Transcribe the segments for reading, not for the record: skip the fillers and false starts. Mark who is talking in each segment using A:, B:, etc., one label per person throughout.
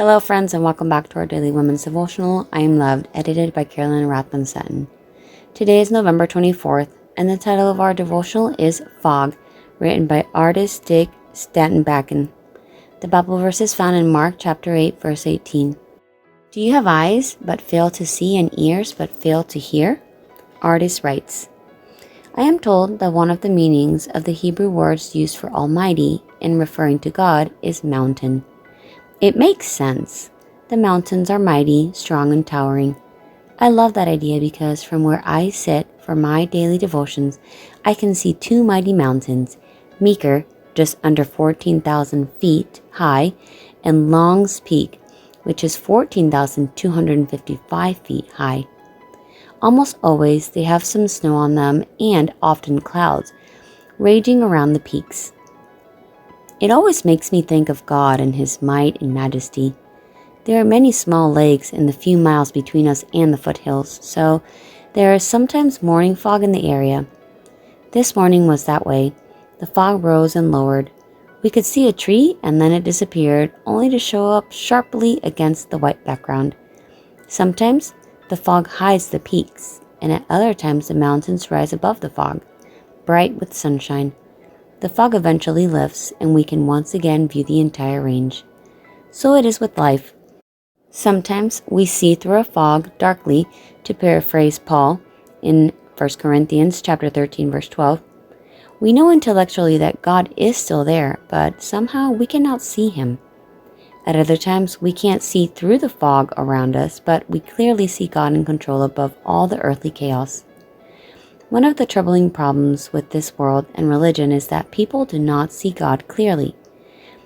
A: Hello, friends, and welcome back to our daily women's devotional. I Am Loved, edited by Carolyn Rathbun Sutton. Today is November 24th, and the title of our devotional is Fog, written by artist Dick Stanton-Backen. The Bible verse is found in Mark chapter 8, verse 18. Do you have eyes, but fail to see, and ears, but fail to hear? Artist writes, I am told that one of the meanings of the Hebrew words used for Almighty in referring to God is mountain. It makes sense. The mountains are mighty, strong, and towering. I love that idea because from where I sit for my daily devotions, I can see two mighty mountains, Meeker, just under 14,000 feet high, and Long's Peak, which is 14,255 feet high. Almost always they have some snow on them and often clouds, raging around the peaks. It always makes me think of God and His might and majesty. There are many small lakes in the few miles between us and the foothills, so there is sometimes morning fog in the area. This morning was that way. The fog rose and lowered. We could see a tree and then it disappeared, only to show up sharply against the white background. Sometimes the fog hides the peaks, and at other times the mountains rise above the fog, bright with sunshine. The fog eventually lifts, and we can once again view the entire range. So it is with life. Sometimes we see through a fog darkly, to paraphrase Paul in 1 Corinthians chapter 13, verse 12. We know intellectually that God is still there, but somehow we cannot see Him. At other times, we can't see through the fog around us, but we clearly see God in control above all the earthly chaos. One of the troubling problems with this world and religion is that people do not see God clearly.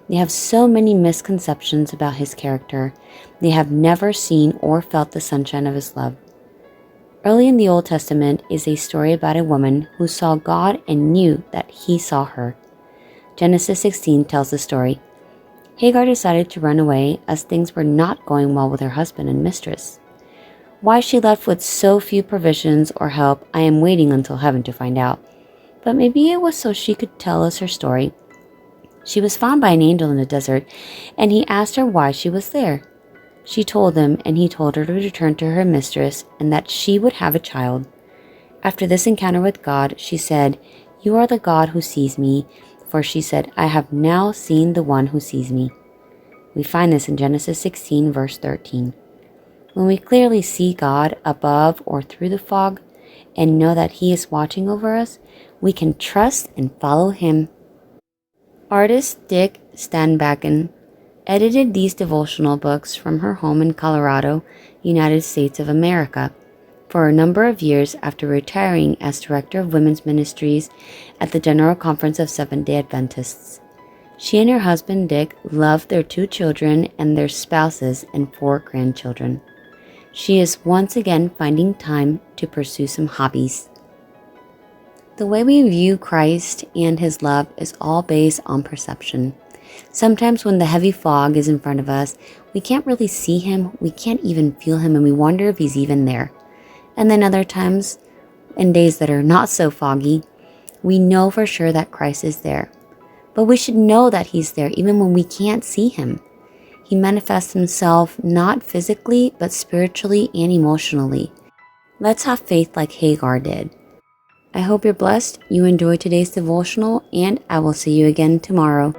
A: They have so many misconceptions about His character. They have never seen or felt the sunshine of His love. Early in the Old Testament is a story about a woman who saw God and knew that He saw her. Genesis 16 tells the story. Hagar decided to run away as things were not going well with her husband and mistress. Why she left with so few provisions or help, I am waiting until heaven to find out. But maybe it was so she could tell us her story. She was found by an angel in the desert, and he asked her why she was there. She told him, and he told her to return to her mistress and that she would have a child. After this encounter with God, she said, You are the God who sees me, for she said, I have now seen the one who sees me. We find this in Genesis 16, verse 13. When we clearly see God above or through the fog and know that He is watching over us, we can trust and follow Him. Artist Dick Stanton-Backen edited these devotional books from her home in Colorado, United States of America, for a number of years after retiring as Director of Women's Ministries at the General Conference of Seventh-day Adventists. She and her husband Dick loved their 2 children and their spouses and 4 grandchildren. She is once again finding time to pursue some hobbies. The way we view Christ and His love is all based on perception. Sometimes when the heavy fog is in front of us, we can't really see Him, we can't even feel Him, and we wonder if He's even there. And then other times, in days that are not so foggy, we know for sure that Christ is there. But we should know that He's there even when we can't see Him. He manifests Himself not physically, but spiritually and emotionally. Let's have faith like Hagar did. I hope you're blessed, you enjoyed today's devotional, and I will see you again tomorrow.